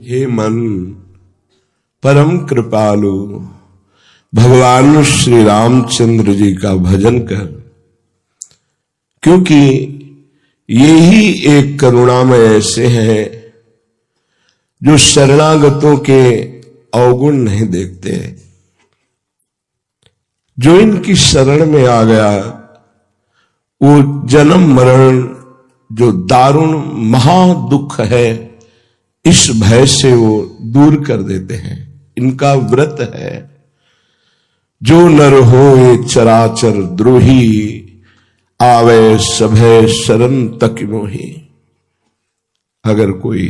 हे मन परम कृपालु भगवान श्री रामचंद्र जी का भजन कर, क्योंकि ये ही एक करुणामय ऐसे हैं जो शरणागतों के अवगुण नहीं देखते। जो इनकी शरण में आ गया वो जन्म मरण जो दारुण महादुख है, इस भय से वो दूर कर देते हैं। इनका व्रत है, जो नर होए चराचर द्रोही, आवे सभय शरण तक मोही। अगर कोई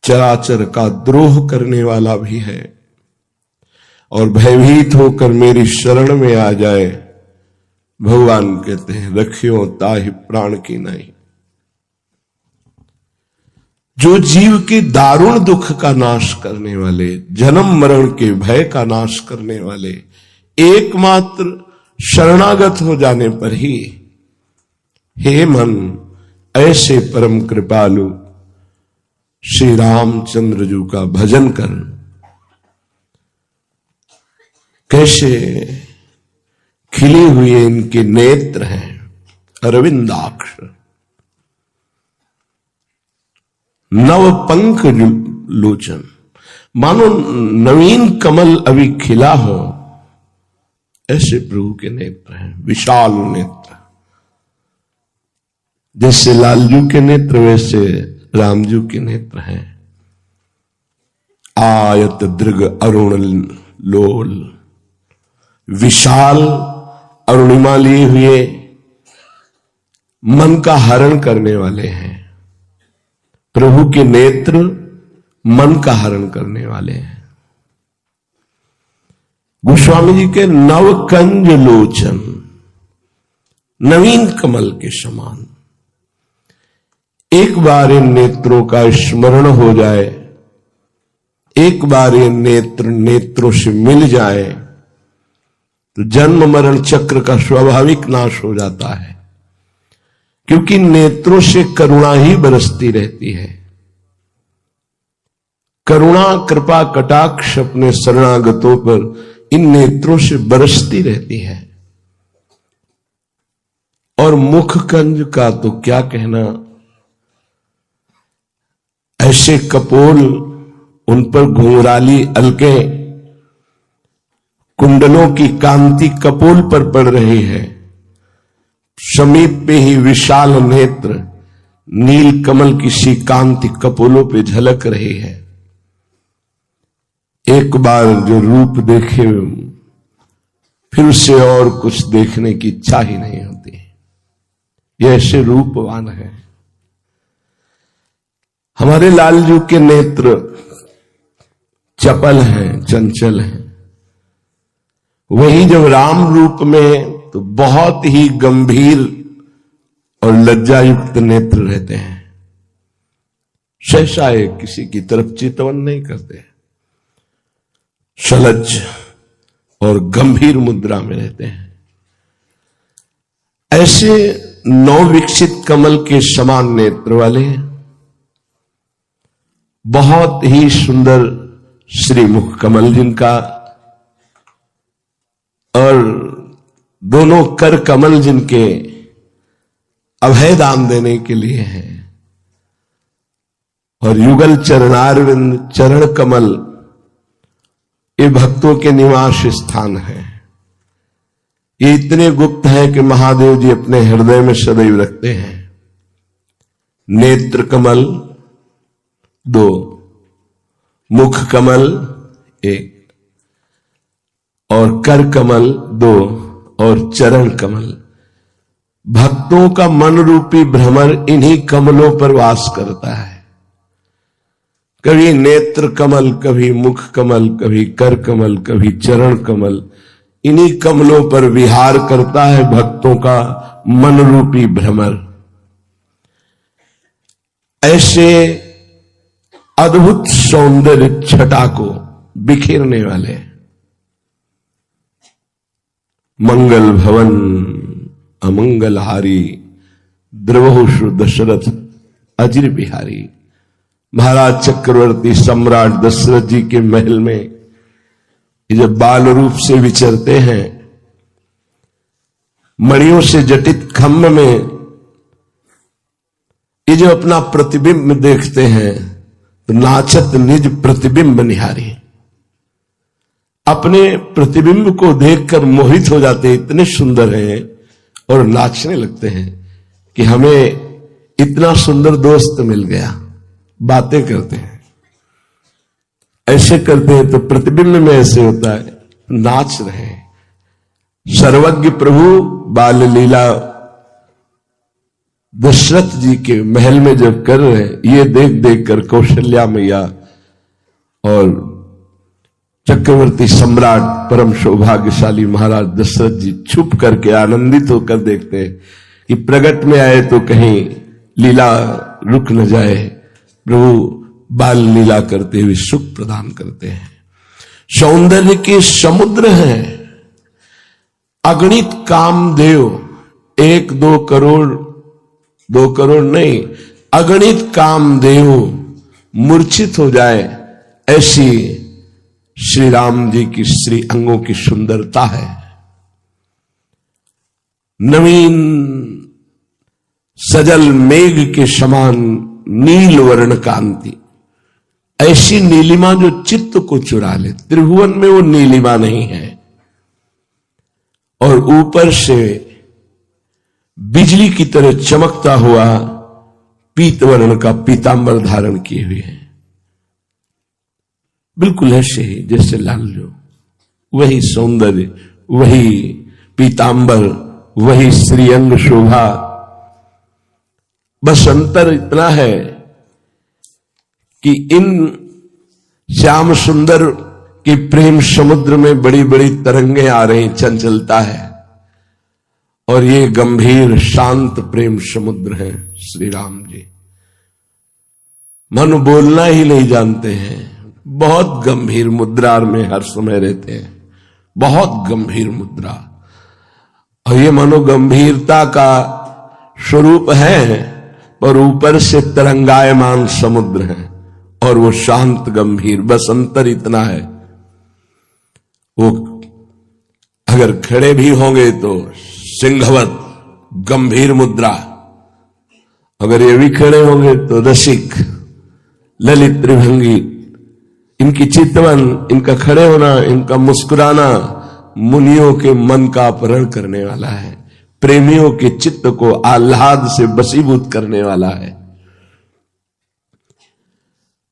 चराचर का द्रोह करने वाला भी है और भयभीत होकर मेरी शरण में आ जाए, भगवान कहते हैं रखियो ताहि प्राण की नहीं। जो जीव के दारुण दुख का नाश करने वाले, जन्म मरण के भय का नाश करने वाले, एकमात्र शरणागत हो जाने पर ही, हे मन ऐसे परम कृपालु श्री रामचंद्र जी का भजन कर। कैसे खिले हुए इनके नेत्र हैं, अरविंदाक्ष, नव पंख लोचन, मानो नवीन कमल अभी खिला हो, ऐसे प्रभु के नेत्र हैं, विशाल नेत्र। जैसे लालजू के नेत्र वैसे रामजू के नेत्र हैं। आयत दृग अरुण लोल, विशाल अरुणिमा लिए हुए मन का हरण करने वाले हैं। प्रभु के नेत्र मन का हरण करने वाले हैं। गोस्वामी जी के नवकंज लोचन, नवीन कमल के समान। एक बार इन नेत्रों का स्मरण हो जाए, एक बार ये नेत्रों से मिल जाए तो जन्म मरण चक्र का स्वाभाविक नाश हो जाता है, क्योंकि नेत्रों से करुणा ही बरसती रहती है। करुणा कृपा कटाक्ष अपने शरणागतों पर इन नेत्रों से बरसती रहती है। और मुख कंज का तो क्या कहना, ऐसे कपोल, उन पर घुंघराली अलकें, कुंडलों की कांति कपोल पर पड़ रही है। समीप पे ही विशाल नेत्र, नील कमल की सी कांति कपोलों पे झलक रही है। एक बार जो रूप देखे फिर उससे और कुछ देखने की इच्छा ही नहीं होती। ये ऐसे रूपवान है। हमारे लालजू के नेत्र चपल हैं, चंचल हैं। वही जब राम रूप में तो बहुत ही गंभीर और लज्जायुक्त नेत्र रहते हैं। सहसा किसी की तरफ चितवन नहीं करते, सलज्ज और गंभीर मुद्रा में रहते हैं। ऐसे नवविकसित कमल के समान नेत्र वाले बहुत ही सुंदर श्रीमुख कमल जिनका, और दोनों कर कमल जिनके अभय दान देने के लिए हैं, और युगल चरणारविंद चरण कमल ये भक्तों के निवास स्थान है। ये इतने गुप्त है कि महादेव जी अपने हृदय में सदैव रखते हैं। नेत्र कमल 2, मुख कमल 1, और कर कमल 2, और चरण कमल। भक्तों का मन रूपी भ्रमर इन्हीं कमलों पर वास करता है। कभी नेत्र कमल, कभी मुख कमल, कभी कर कमल, कभी चरण कमल, इन्हीं कमलों पर विहार करता है भक्तों का मन रूपी भ्रमर। ऐसे अद्भुत सौंदर्य छटा को बिखेरने वाले मंगल भवन अमंगलहारी द्रवहुषु दशरथ अजिर बिहारी। महाराज चक्रवर्ती सम्राट दशरथ जी के महल में ये जब बाल रूप से विचरते हैं, मणियों से जटित खम्भ में ये जो अपना प्रतिबिंब देखते हैं तो नाचत निज प्रतिबिंब निहारी, अपने प्रतिबिंब को देखकर मोहित हो जाते, इतने सुंदर हैं और नाचने लगते हैं कि हमें इतना सुंदर दोस्त मिल गया। बातें करते हैं, ऐसे करते हैं तो प्रतिबिंब में ऐसे होता है, नाच रहे हैं। सर्वज्ञ प्रभु बाल लीला दशरथ जी के महल में जब कर रहे हैं, ये देख देख कर कौशल्या मैया और चक्रवर्ती सम्राट परम सौभाग्यशाली महाराज दशरथ जी छुप करके आनंदित होकर देखते हैं कि प्रगट में आए तो कहीं लीला रुक न जाए। प्रभु बाल लीला करते हुए सुख प्रदान करते हैं। सौंदर्य के समुद्र हैं, अगणित कामदेव, 1-2 करोड़, 2 करोड़ नहीं, अगणित कामदेव मूर्छित हो जाए, ऐसी श्री राम जी की श्री अंगों की सुंदरता है। नवीन सजल मेघ के समान नील वर्ण कांति, ऐसी नीलिमा जो चित्त को चुरा ले। त्रिभुवन में वो नीलिमा नहीं है। और ऊपर से बिजली की तरह चमकता हुआ पीत वर्ण का पीतांबर धारण किए हुए हैं। बिल्कुल ऐसे ही जैसे लाल जो, वही सौंदर्य, वही पीतांबर, वही श्रीअंग शोभा। बस अंतर इतना है कि इन श्याम सुंदर के प्रेम समुद्र में बड़ी बड़ी तरंगें आ रही, चंचलता है, और ये गंभीर शांत प्रेम समुद्र है श्री राम जी। मन बोलना ही नहीं जानते हैं, बहुत गंभीर मुद्रा में हर समय रहते हैं, बहुत गंभीर मुद्रा। और ये मनोगंभीरता का स्वरूप है, पर ऊपर से तरंगायमान समुद्र है और वो शांत गंभीर। बस अंतर इतना है, वो अगर खड़े भी होंगे तो सिंहवत गंभीर मुद्रा, अगर ये भी खड़े होंगे तो रसिक ललित त्रिभंगी। इनकी चितवन, इनका खड़े होना, इनका मुस्कुराना मुनियों के मन का अपहरण करने वाला है, प्रेमियों के चित्त को आह्लाद से बसीभूत करने वाला है।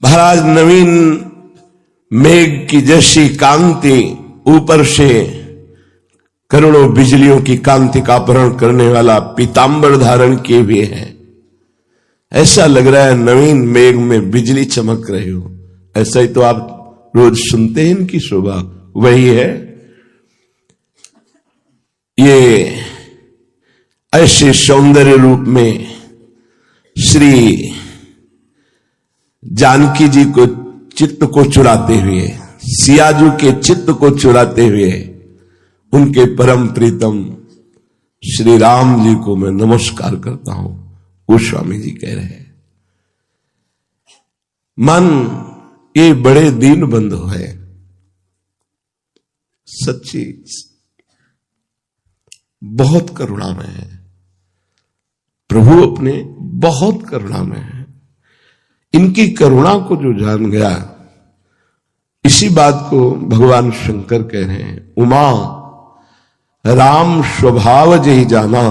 महाराज नवीन मेघ की जैसी कांति, ऊपर से करोड़ों बिजलियों की कांति का अपहरण करने वाला पीतांबर धारण किए हुए हैं। ऐसा लग रहा है नवीन मेघ में बिजली चमक रही हो। ऐसा ही तो आप रोज सुनते हैं इनकी शोभा, वही है। ये ऐसे सौंदर्य रूप में श्री जानकी जी को चित्त को चुराते हुए, सियाजू के चित्त को चुराते हुए, उनके परम प्रीतम श्री राम जी को मैं नमस्कार करता हूं। गोस्वामी जी कह रहे हैं, मन ये बड़े दीन बंधु है, सच्ची बहुत करुणामय है। प्रभु अपने बहुत करुणामय है। इनकी करुणा को जो जान गया, इसी बात को भगवान शंकर कह रहे हैं, उमा राम स्वभाव जही जाना,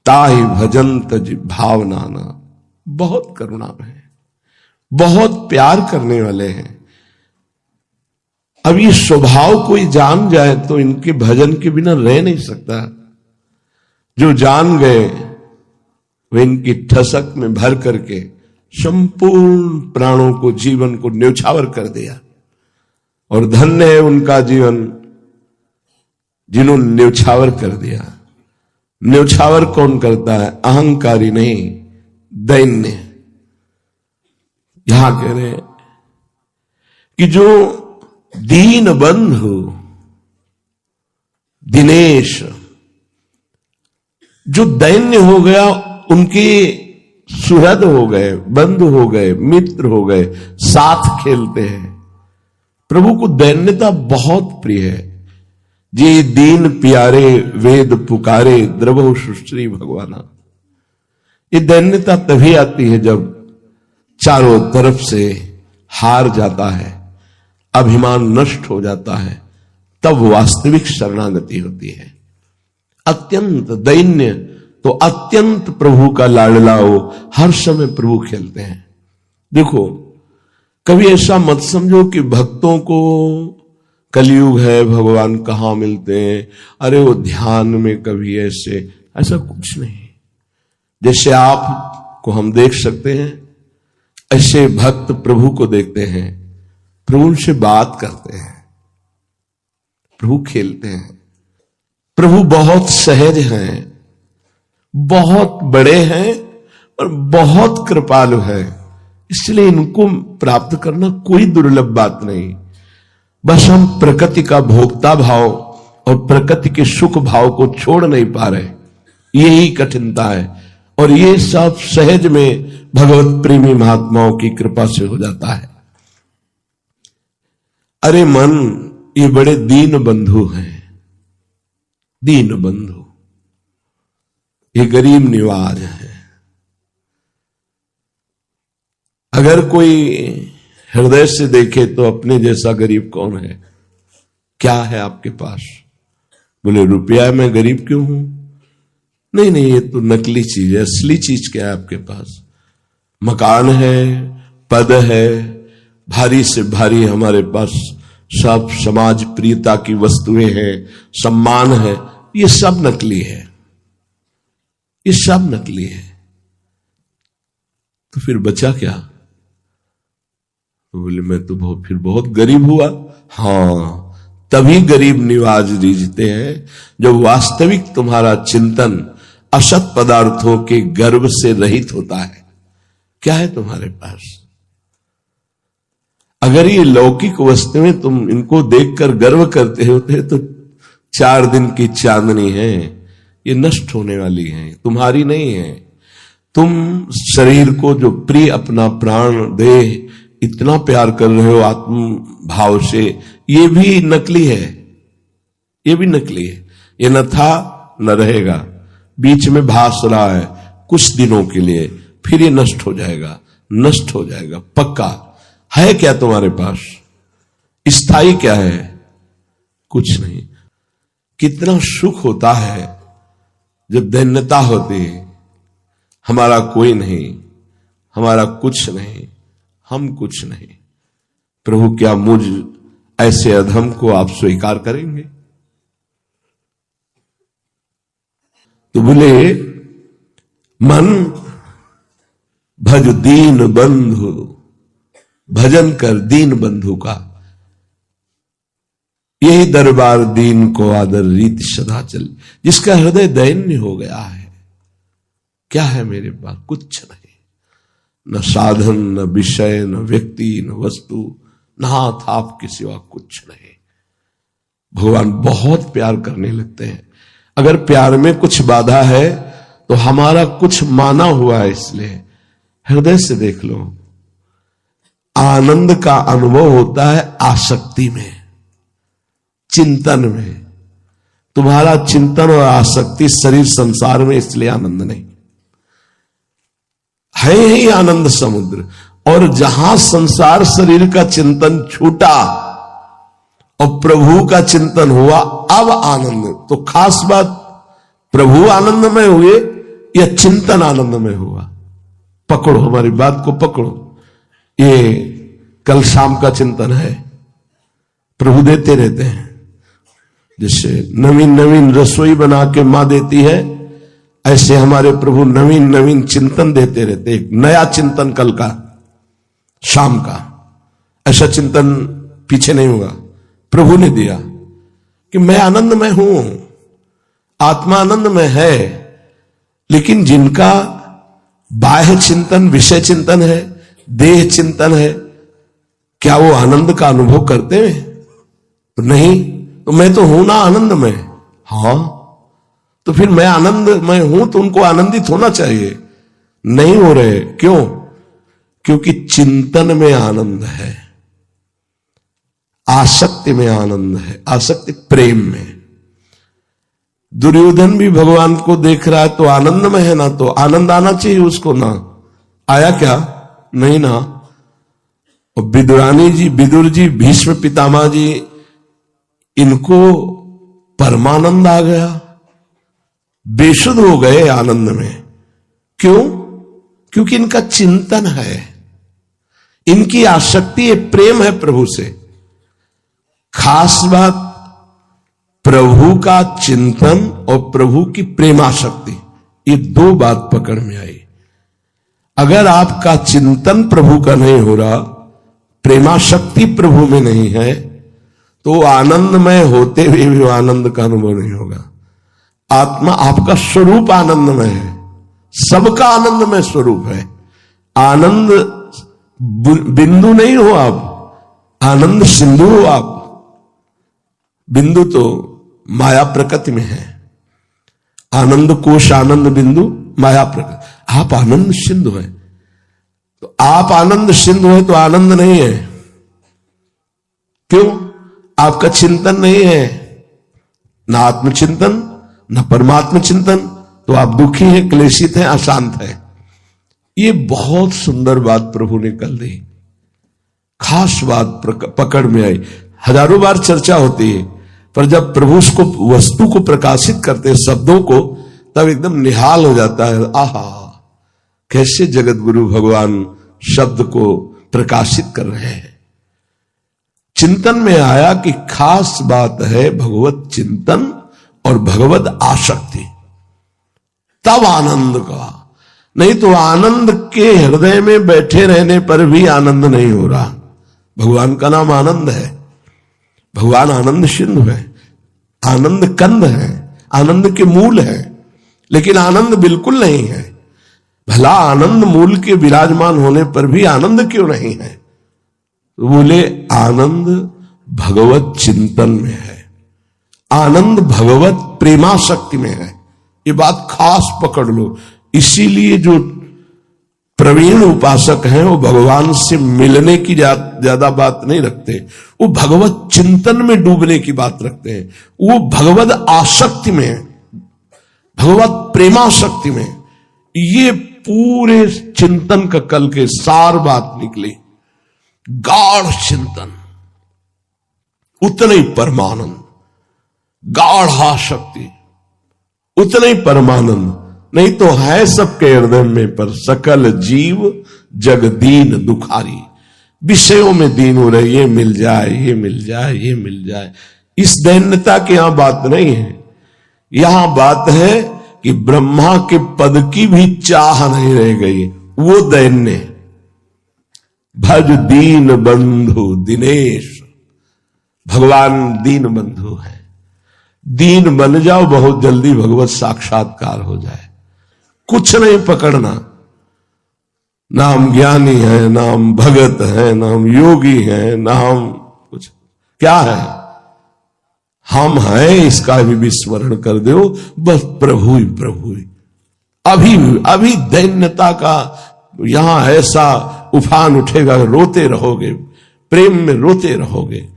ताहि भजन तज भावनाना। बहुत करुणामय है, बहुत प्यार करने वाले हैं। अब ये स्वभाव कोई जान जाए तो इनके भजन के बिना रह नहीं सकता। जो जान गए वे इनकी ठसक में भर करके संपूर्ण प्राणों को, जीवन को न्यौछावर कर दिया। और धन्य है उनका जीवन जिन्होंने न्यौछावर कर दिया। न्यौछावर कौन करता है? अहंकारी नहीं, दैन्य। यहां कह रहे हैं कि जो दीन बंधु दिनेश, जो दैन्य हो गया, उनके सुहृद हो गए, बंधु हो गए, मित्र हो गए, साथ खेलते हैं। प्रभु को दैन्यता बहुत प्रिय है। जी दीन प्यारे वेद पुकारे, द्रवो सुश्री भगवाना। ये दैन्यता तभी आती है जब चारों तरफ से हार जाता है, अभिमान नष्ट हो जाता है, तब वास्तविक शरणागति होती है। अत्यंत दैन्य तो अत्यंत प्रभु का लाडला हो, हर समय प्रभु खेलते हैं। देखो, कभी ऐसा मत समझो कि भक्तों को कलयुग है, भगवान कहां मिलते हैं, अरे वो ध्यान में कभी ऐसा कुछ नहीं। जैसे आप को हम देख सकते हैं, ऐसे भक्त प्रभु को देखते हैं, प्रभु उनसे बात करते हैं, प्रभु खेलते हैं। प्रभु बहुत सहज हैं, बहुत बड़े हैं और बहुत कृपालु है, इसलिए इनको प्राप्त करना कोई दुर्लभ बात नहीं। बस हम प्रकृति का भोक्ता भाव और प्रकृति के सुख भाव को छोड़ नहीं पा रहे, यही कठिनता है। और ये सब सहज में भगवत प्रेमी महात्माओं की कृपा से हो जाता है। अरे मन, ये बड़े दीन बंधु हैं, दीन बंधु, ये गरीब निवाज है। अगर कोई हृदय से देखे तो अपने जैसा गरीब कौन है? क्या है आपके पास? बोले रुपया, मैं गरीब क्यों हूं? नहीं नहीं, ये तो नकली चीज है। असली चीज क्या है आपके पास? मकान है, पद है, भारी से भारी हमारे पास सब समाज प्रियता की वस्तुएं हैं, सम्मान है, ये सब नकली है, ये सब नकली है। तो फिर बचा क्या? तो बोले मैं तो फिर बहुत गरीब हुआ। हां, तभी गरीब निवाज रीझते हैं जब वास्तविक तुम्हारा चिंतन असत पदार्थों के गर्व से रहित होता है। क्या है तुम्हारे पास? अगर ये लौकिक वस्तुएं तुम इनको देखकर गर्व करते होते तो 4 दिन की चांदनी है, ये नष्ट होने वाली है, तुम्हारी नहीं है। तुम शरीर को जो प्रिय अपना प्राण दे इतना प्यार कर रहे हो आत्म भाव से, ये भी नकली है, ये भी नकली है। ये न था न रहेगा, बीच में भास रहा है कुछ दिनों के लिए, फिर ये नष्ट हो जाएगा, नष्ट हो जाएगा पक्का। है क्या तुम्हारे पास? स्थायी क्या है? कुछ नहीं। कितना सुख होता है जब दैन्यता होती है, हमारा कोई नहीं, हमारा कुछ नहीं, हम कुछ नहीं। प्रभु क्या मुझ ऐसे अधम को आप स्वीकार करेंगे? तो बोले मन भज दीन बंधु, भजन कर दीन बंधु का, यही दरबार दीन को आदर रीत सदा चल। जिसका हृदय दैन्य हो गया है, क्या है मेरे पास? कुछ नहीं, न साधन, न विषय, न व्यक्ति, न वस्तु, न हाथ आपके सिवा कुछ नहीं। भगवान बहुत प्यार करने लगते हैं। अगर प्यार में कुछ बाधा है तो हमारा कुछ माना हुआ है, इसलिए हृदय से देख लो। आनंद का अनुभव होता है आसक्ति में, चिंतन में। तुम्हारा चिंतन और आसक्ति शरीर संसार में, इसलिए आनंद नहीं है ही आनंद समुद्र। और जहां संसार शरीर का चिंतन छूटा और प्रभु का चिंतन हुआ, अब आनंद। तो खास बात, प्रभु आनंदमय हुए या चिंतन आनंदमय हुआ? पकड़ो, हमारी बात को पकड़ो। ये कल शाम का चिंतन है, प्रभु देते रहते हैं। जैसे नवीन नवीन रसोई बना के मां देती है, ऐसे हमारे प्रभु नवीन नवीन चिंतन देते रहते। एक नया चिंतन कल का, शाम का, ऐसा चिंतन पीछे नहीं हुआ, प्रभु ने दिया कि मैं आनंदमय हूं, आत्मा आनंदमय है। लेकिन जिनका बाह्य चिंतन विषय चिंतन है, देह चिंतन है, क्या वो आनंद का अनुभव करते हैं? तो नहीं। तो मैं तो हूं ना आनंदमय। हां, तो फिर मैं आनंदमय हूं तो उनको आनंदित होना चाहिए। नहीं हो रहे। क्यों? क्योंकि चिंतन में आनंद है, आसक्ति में आनंद है, आसक्ति प्रेम में। दुर्योधन भी भगवान को देख रहा है तो आनंद में है ना, तो आनंद आना चाहिए उसको ना। आया क्या? नहीं ना। और विदुरानी जी, विदुर जी, भीष्म पितामह जी, इनको परमानंद आ गया, बेसुध हो गए आनंद में। क्यों? क्योंकि इनका चिंतन है, इनकी आसक्ति है, प्रेम है प्रभु से। खास बात प्रभु का चिंतन और प्रभु की प्रेमाशक्ति, ये दो बात पकड़ में आई। अगर आपका चिंतन प्रभु का नहीं हो रहा, प्रेमाशक्ति प्रभु में नहीं है, तो आनंदमय होते हुए भी आनंद का अनुभव नहीं होगा। आत्मा, आपका स्वरूप आनंदमय है, सबका आनंदमय स्वरूप है। आनंद बिंदु नहीं हो आप, आनंद सिंधु हो आप। बिंदु तो माया प्रकृति में है, आनंद कोश, आनंद बिंदु माया प्रकृति। आप आनंद सिंधु है, तो आप आनंद सिंधु है तो आनंद नहीं है। क्यों? आपका चिंतन नहीं है, ना आत्मचिंतन ना परमात्म चिंतन, तो आप दुखी हैं, क्लेशित हैं, अशांत हैं। ये बहुत सुंदर बात प्रभु ने कल दी, खास बात पकड़ में आई। हजारों बार चर्चा होती है, पर जब प्रभु उसको, वस्तु को प्रकाशित करते हैं, शब्दों को, तब एकदम निहाल हो जाता है। आहा, कैसे जगत गुरु भगवान शब्द को प्रकाशित कर रहे हैं। चिंतन में आया कि खास बात है भगवत चिंतन और भगवत आसक्ति, तब आनंद का। नहीं तो आनंद के हृदय में बैठे रहने पर भी आनंद नहीं हो रहा। भगवान का नाम आनंद है, भगवान आनंद सिंधु है, आनंद कंद है, आनंद के मूल है, लेकिन आनंद बिल्कुल नहीं है। भला आनंद मूल के विराजमान होने पर भी आनंद क्यों नहीं है? तो बोले आनंद भगवत चिंतन में है, आनंद भगवत प्रेमाशक्ति में है। ये बात खास पकड़ लो। इसीलिए जो प्रवीण उपासक हैं वो भगवान से मिलने की ज्यादा बात नहीं रखते, वो भगवत चिंतन में डूबने की बात रखते हैं। वो भगवत आसक्ति में, भगवत प्रेमाशक्ति में। ये पूरे चिंतन का कल के सार बात निकली। गाढ़ चिंतन, उतने ही परमानंद, गाढ़ आसक्ति, उतने ही परमानंद। नहीं तो है सबके हृदय में, पर सकल जीव जग दीन दुखारी। विषयों में दीन हो रहे, ये मिल जाए, ये मिल जाए, ये मिल जाए। इस दैन्यता की यहां बात नहीं है। यहां बात है कि ब्रह्मा के पद की भी चाह नहीं रह गई, वो दैन्य। भज दीन बंधु दिनेश, भगवान दीन बंधु है। दीन बन जाओ, बहुत जल्दी भगवत साक्षात्कार हो जाए। कुछ नहीं पकड़ना, नाम ज्ञानी है, नाम भगत है, नाम योगी है, नाम कुछ क्या है, हम हैं इसका भी विस्मरण कर दो, बस प्रभु ही प्रभु ही। अभी दैन्यता का यहां ऐसा उफान उठेगा, रोते रहोगे, प्रेम में रोते रहोगे।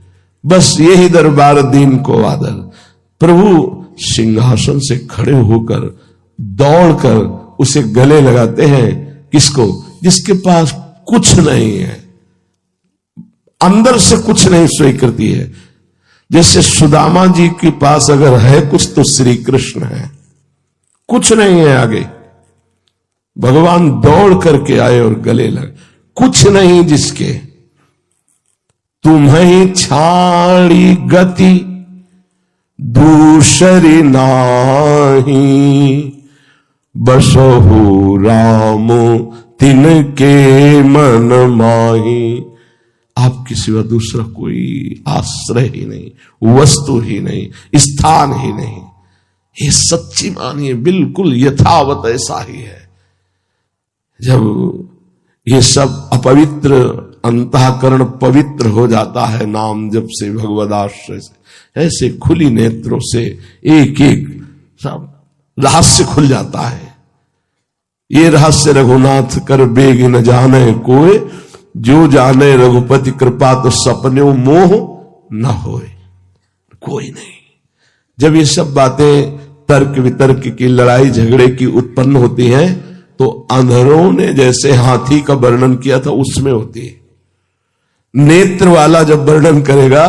बस यही दरबार दीन को आदर। प्रभु सिंहासन से खड़े होकर दौड़कर उसे गले लगाते हैं। किसको? जिसके पास कुछ नहीं है, अंदर से कुछ नहीं स्वीकृति है। जैसे सुदामा जी के पास अगर है कुछ तो श्री कृष्ण है, कुछ नहीं है आगे। भगवान दौड़ करके आए और गले लगे। कुछ नहीं जिसके, तुम्हें छाड़ी गति दूसरी नाही, बसहु राम तिनके मन माही। आपके सिवा दूसरा कोई आश्रय ही नहीं, वस्तु ही नहीं, स्थान ही नहीं। ये सच्ची मानिए, बिल्कुल यथावत ऐसा ही है। जब ये सब अपवित्र अंतःकरण पवित्र हो जाता है नाम जप से, भगवद आश्रय से, ऐसे खुली नेत्रों से एक एक सब रहस्य खुल जाता है। ये रहस्य रघुनाथ कर बेग न जाने कोई, जो जाने रघुपति कृपा तो सपने मोह न होए कोई नहीं। जब ये सब बातें तर्क वितर्क की, लड़ाई झगड़े की उत्पन्न होती हैं, तो अंधरों ने जैसे हाथी का वर्णन किया था उसमें होती है। नेत्र वाला जब वर्णन करेगा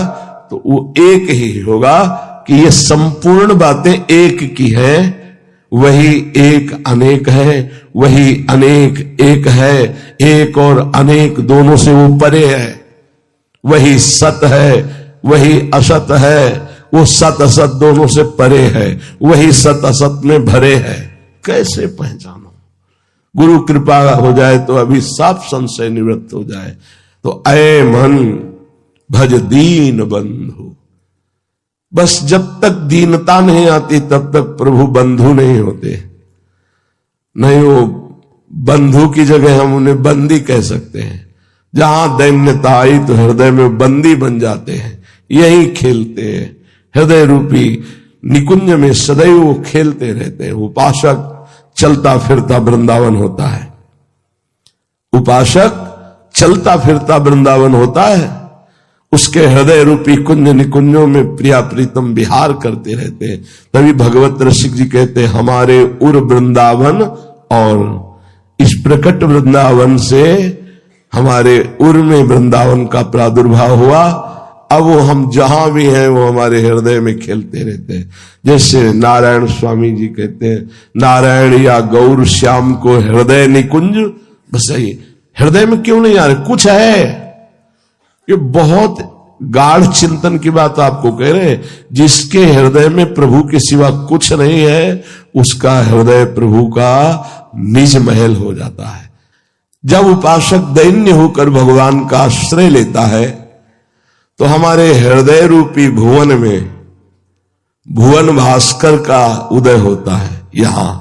तो वो एक ही होगा कि ये संपूर्ण बातें एक की है, वही एक अनेक है, वही अनेक एक है, एक और अनेक दोनों से वो परे है, वही सत है, वही असत है, वो सत असत दोनों से परे है, वही सत असत में भरे है। कैसे पहचानो? गुरु कृपा हो जाए तो अभी साफ संशय निवृत्त हो जाए। तो ऐ मन भज दीन बंधु, बस जब तक दीनता नहीं आती तब तक प्रभु बंधु नहीं होते। नहीं, वो बंधु की जगह हम उन्हें बंदी कह सकते हैं। जहां दैन्यता आई तो हृदय में बंदी बन जाते हैं, यही खेलते हैं। हृदय रूपी निकुंज में सदैव वो खेलते रहते हैं। उपासक चलता फिरता वृंदावन होता है, उपासक चलता फिरता वृंदावन होता है। उसके हृदय रूपी कुंज निकुंजों में प्रिया प्रीतम विहार करते रहते हैं। तभी भगवत रसिक जी कहते हैं, हमारे उर वृंदावन, और इस प्रकट वृंदावन से हमारे उर में वृंदावन का प्रादुर्भाव हुआ। अब वो हम जहां भी हैं वो हमारे हृदय में खेलते रहते हैं। जैसे नारायण स्वामी जी कहते हैं, नारायण या गौर श्याम को हृदय निकुंज बसाइए। हृदय में क्यों नहीं आ रहे? कुछ है। ये बहुत गाढ़ चिंतन की बात आपको कह रहे हैं। जिसके हृदय में प्रभु के सिवा कुछ नहीं है, उसका हृदय प्रभु का निज महल हो जाता है। जब उपासक दैन्य होकर भगवान का आश्रय लेता है तो हमारे हृदय रूपी भुवन में भुवन भास्कर का उदय होता है। यहां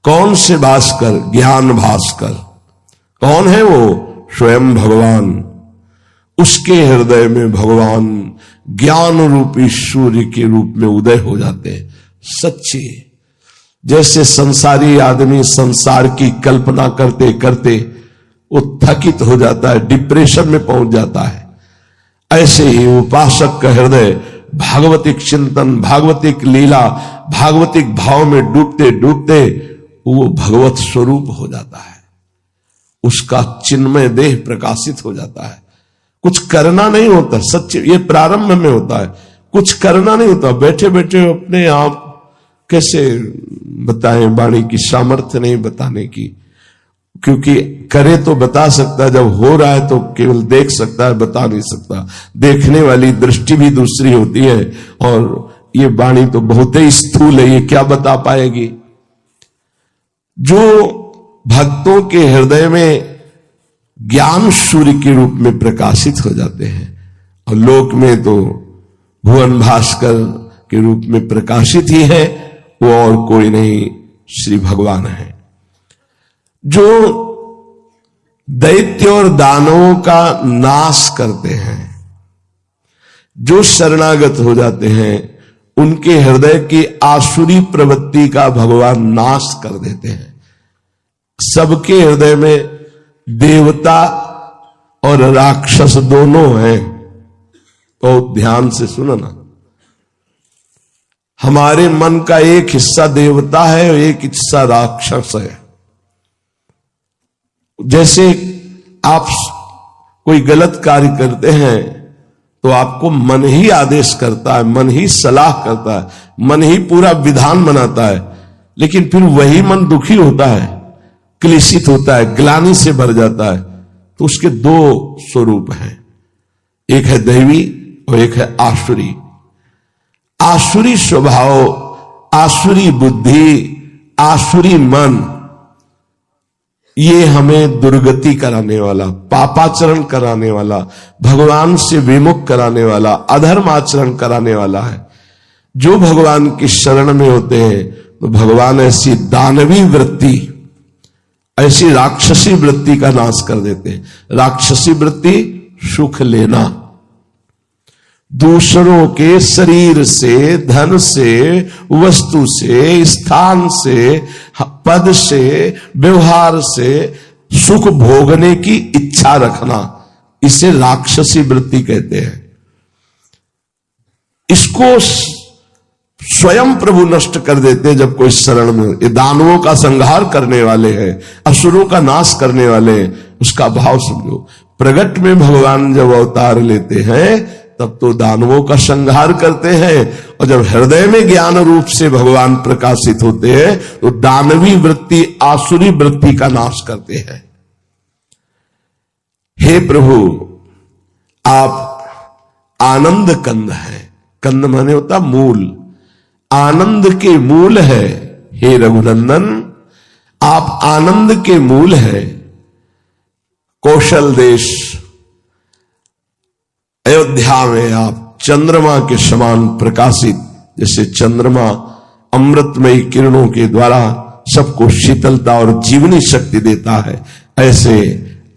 कौन से भास्कर? ज्ञान भास्कर। कौन है वो? स्वयं भगवान। उसके हृदय में भगवान ज्ञान रूपी सूर्य के रूप में उदय हो जाते हैं। सच्ची, जैसे संसारी आदमी संसार की कल्पना करते करते वो थकित हो जाता है, डिप्रेशन में पहुंच जाता है, ऐसे ही उपासक का हृदय भागवतिक चिंतन, भागवतिक लीला, भागवतिक भाव में डूबते डूबते वो भगवत स्वरूप हो जाता है। उसका चिन्मय देह प्रकाशित हो जाता है। कुछ करना नहीं होता। सच्चे, ये प्रारंभ में होता है। कुछ करना नहीं होता। बैठे बैठे अपने आप कैसे बताएं? वाणी की सामर्थ्य नहीं बताने की, क्योंकि करे तो बता सकता है, जब हो रहा है तो केवल देख सकता है, बता नहीं सकता। देखने वाली दृष्टि भी दूसरी होती है, और ये वाणी तो बहुत ही स्थूल है, ये क्या बता पाएगी? जो भक्तों के हृदय में ज्ञान सूर्य के रूप में प्रकाशित हो जाते हैं, और लोक में तो भुवन भास्कर के रूप में प्रकाशित ही है, वो और कोई नहीं, श्री भगवान है। जो दैत्य और दानवों का नाश करते हैं, जो शरणागत हो जाते हैं, उनके हृदय की आसुरी प्रवृत्ति का भगवान नाश कर देते हैं। सबके हृदय में देवता और राक्षस दोनों हैं। तो ध्यान से सुनो ना, हमारे मन का एक हिस्सा देवता है और एक हिस्सा राक्षस है। जैसे आप कोई गलत कार्य करते हैं तो आपको मन ही आदेश करता है, मन ही सलाह करता है, मन ही पूरा विधान बनाता है, लेकिन फिर वही मन दुखी होता है, क्लेशित होता है, ग्लानि से भर जाता है। तो उसके दो स्वरूप हैं, एक है दैवी और एक है आसुरी। आसुरी स्वभाव, आसुरी बुद्धि, आसुरी मन, ये हमें दुर्गति कराने वाला, पापाचरण कराने वाला, भगवान से विमुख कराने वाला, अधर्म आचरण कराने वाला है। जो भगवान की शरण में होते हैं तो भगवान ऐसी दानवी वृत्ति, ऐसी राक्षसी वृत्ति का नाश कर देते हैं। राक्षसी वृत्ति सुख लेना, दूसरों के शरीर से, धन से, वस्तु से, स्थान से पद से, व्यवहार से सुख भोगने की इच्छा रखना, इसे राक्षसी वृत्ति कहते हैं। इसको स्वयं प्रभु नष्ट कर देते हैं जब कोई शरण में। ये दानवों का संहार करने वाले हैं, असुरों का नाश करने वाले हैं, उसका भाव समझो। प्रगट में भगवान जब अवतार लेते हैं तब तो दानवों का संहार करते हैं, और जब हृदय में ज्ञान रूप से भगवान प्रकाशित होते हैं तो दानवी वृत्ति, आसुरी वृत्ति का नाश करते हैं। हे प्रभु, आप आनंद कंद हैं। कंद माने होता मूल, आनंद के मूल है। हे रघुनंदन, आप आनंद के मूल है। कौशल देश अयोध्या में आप चंद्रमा के समान प्रकाशित, जैसे चंद्रमा अमृतमयी किरणों के द्वारा सबको शीतलता और जीवनी शक्ति देता है, ऐसे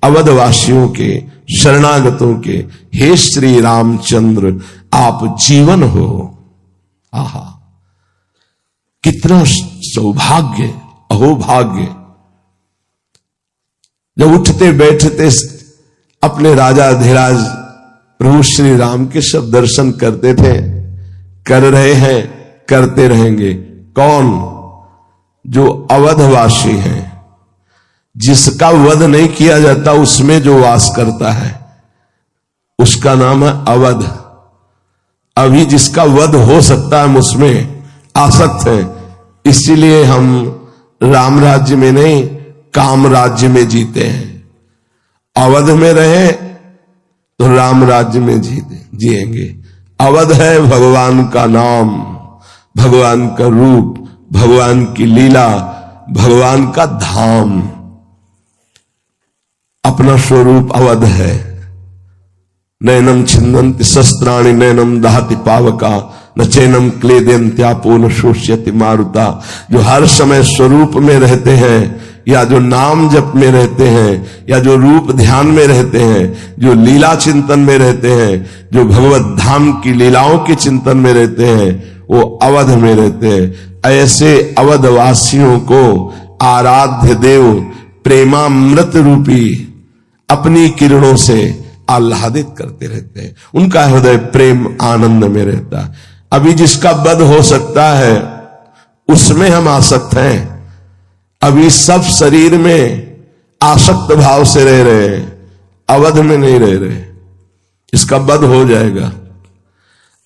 अवधवासियों के, शरणागतों के हे श्री रामचंद्र आप जीवन हो। आहा, कितना सौभाग्य, अहोभाग्य। जब उठते बैठते अपने राजा धीराज प्रभु श्री राम के सब दर्शन करते थे, कर रहे हैं, करते रहेंगे। कौन? जो अवधवासी हैं, जिसका वध नहीं किया जाता उसमें जो वास करता है उसका नाम है अवध। अभी जिसका वध हो सकता है हम उसमें आसक्त हैं, इसीलिए हम राम राज्य में नहीं काम राज्य में जीते हैं। अवध में रहे तो राम राज्य में जिएंगे। अवध है भगवान का नाम, भगवान का रूप, भगवान की लीला, भगवान का धाम। अपना स्वरूप अवध है। नैनम छिन्नन्ति शस्त्राणि नैनम दहति पावका न चैनम क्लेदन्त्यापो न शोष्यति मारुता। जो हर समय स्वरूप में रहते हैं, या जो नाम जप में रहते हैं, या जो रूप ध्यान में रहते हैं, जो लीला चिंतन में रहते हैं, जो भगवत धाम की लीलाओं के चिंतन में रहते हैं, वो अवध में रहते हैं। ऐसे अवधवासियों को आराध्य देव प्रेमामृत रूपी अपनी किरणों से आह्लादित करते रहते हैं। उनका हृदय प्रेम आनंद में रहता है। अभी जिसका वध हो सकता है उसमें हम आसक्त हैं। अभी सब शरीर में आसक्त भाव से रह रहे हैं, अवध में नहीं रह रहे। इसका वध हो जाएगा।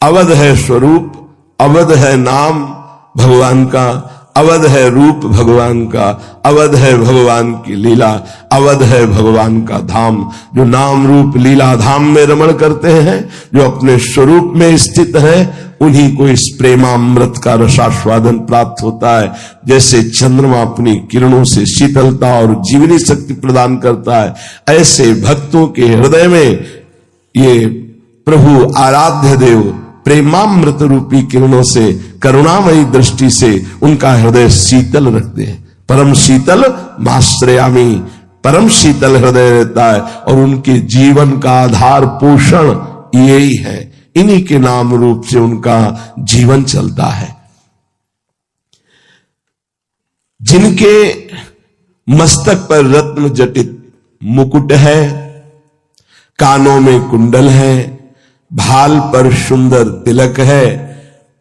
अवध है स्वरूप, अवध है नाम भगवान का, अवध है रूप भगवान का, अवध है भगवान की लीला, अवध है भगवान का धाम। जो नाम रूप लीला धाम में रमण करते हैं, जो अपने स्वरूप में स्थित है, उन्हीं को इस प्रेमामृत का रसास्वादन प्राप्त होता है। जैसे चंद्रमा अपनी किरणों से शीतलता और जीवनी शक्ति प्रदान करता है, ऐसे भक्तों के हृदय में ये प्रभु आराध्य देव प्रेमामृत रूपी किरणों से, करुणामयी दृष्टि से उनका हृदय शीतल रखते हैं। परम शीतल माश्रयामी, परम शीतल हृदय रहता है, और उनके जीवन का आधार पोषण यही है। इन्हीं के नाम रूप से उनका जीवन चलता है। जिनके मस्तक पर रत्न जटित मुकुट है, कानों में कुंडल है, भाल पर सुंदर तिलक है,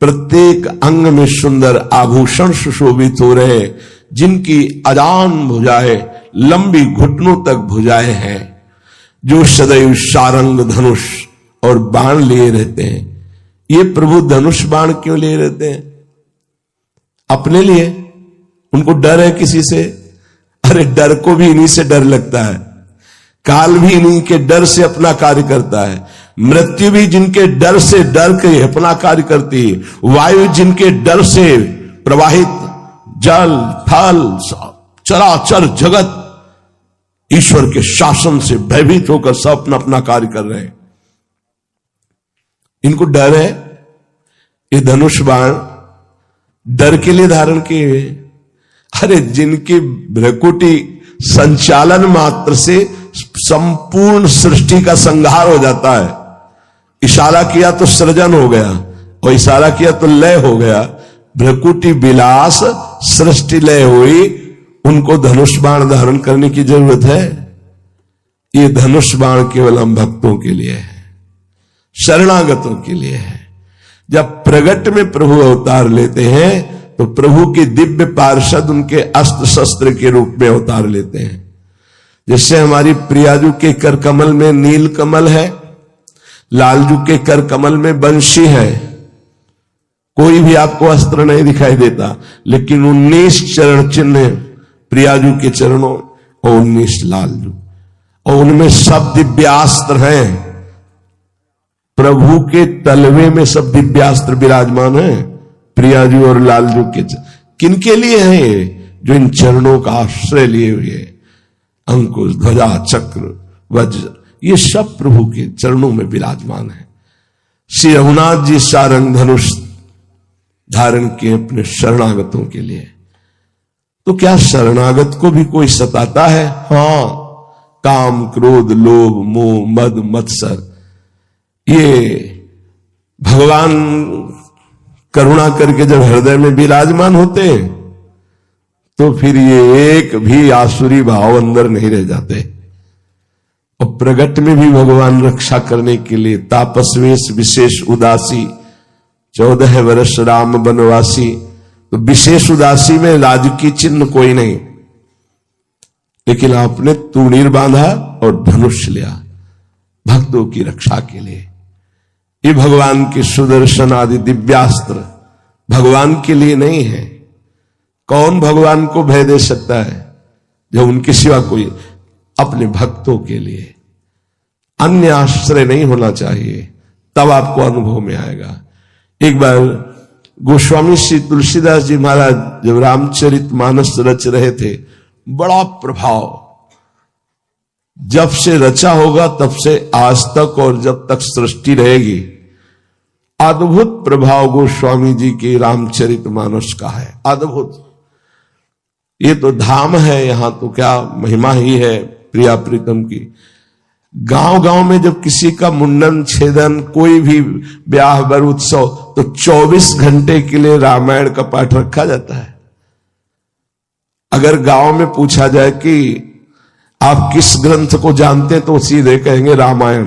प्रत्येक अंग में सुंदर आभूषण सुशोभित हो रहे, जिनकी अजान भुजाएं लंबी घुटनों तक भुजाएं हैं, जो सदैव सारंग धनुष और बाण लिए रहते हैं। ये प्रभु धनुष बाण क्यों लिए रहते हैं? अपने लिए। उनको डर है किसी से? अरे डर को भी इन्हीं से डर लगता है। काल भी इन्हीं के डर से अपना कार्य करता है। मृत्यु भी जिनके डर से डर के अपना कार्य करती है। वायु जिनके डर से प्रवाहित, जल थल चराचर जगत ईश्वर के शासन से भयभीत होकर सब अपना अपना कार्य कर रहे हैं। इनको डर है। ये धनुष बाण डर के लिए धारण किए। अरे जिनकी भ्रकुटी संचालन मात्र से संपूर्ण सृष्टि का संहार हो जाता है। इशारा किया तो सृजन हो गया, और इशारा किया तो लय हो गया। भ्रकुटी विलास सृष्टि लय हुई, उनको धनुष बाण धारण करने की जरूरत है? ये धनुष बाण केवल हम भक्तों के लिए है, शरणागतों के लिए है। जब प्रगट में प्रभु अवतार लेते हैं तो प्रभु के दिव्य पार्षद उनके अस्त्र शस्त्र के रूप में अवतार लेते हैं। जैसे हमारी प्रियाजू के कर कमल में नील कमल है, लालजू के कर कमल में बंशी है। कोई भी आपको अस्त्र नहीं दिखाई देता, लेकिन 19 चरण चिन्ह प्रियाजू के चरणों और 19 लालजू, और उनमें सब दिव्यास्त्र हैं। प्रभु के तलवे में सब दिव्यास्त्र विराजमान है, प्रियाजू और लालजू के। किनके लिए है ये? जो इन चरणों का आश्रय लिए हुए, अंकुश, ध्वजा, चक्र, वज्र, ये सब प्रभु के चरणों में विराजमान है। श्री रघुनाथ जी सारंग धनुष धारण किए अपने शरणागतों के लिए। तो क्या शरणागत को भी कोई सताता है? हां, काम, क्रोध, लोभ, मोह, मद, मत्सर, ये भगवान करुणा करके जब हृदय में विराजमान होते तो फिर ये एक भी आसुरी भाव अंदर नहीं रह जाते। और प्रगट में भी भगवान रक्षा करने के लिए तापसवेश विशेष उदासी, 14 वर्ष राम वनवासी। तो विशेष उदासी में राजकी चिन्ह कोई नहीं, लेकिन आपने तूणीर बांधा और धनुष लिया भक्तों की रक्षा के लिए। ये भगवान के सुदर्शन आदि दिव्यास्त्र भगवान के लिए नहीं है। कौन भगवान को भय दे सकता है? जब उनके सिवा कोई, अपने भक्तों के लिए। अन्य आश्रय नहीं होना चाहिए, तब आपको अनुभव में आएगा। एक बार गोस्वामी श्री तुलसीदास जी महाराज जब रामचरितमानस रच रहे थे, बड़ा प्रभाव जब से रचा होगा तब से आज तक और जब तक सृष्टि रहेगी, अद्भुत प्रभाव गोस्वामी जी के रामचरितमानस का है। अद्भुत। ये तो धाम है, यहां तो क्या महिमा ही है प्रिया प्रीतम की। गांव गांव में जब किसी का मुंडन, छेदन, कोई भी ब्याह बर उत्सव, तो 24 घंटे के लिए रामायण का पाठ रखा जाता है। अगर गांव में पूछा जाए कि आप किस ग्रंथ को जानते हैं, तो सीधे कहेंगे रामायण।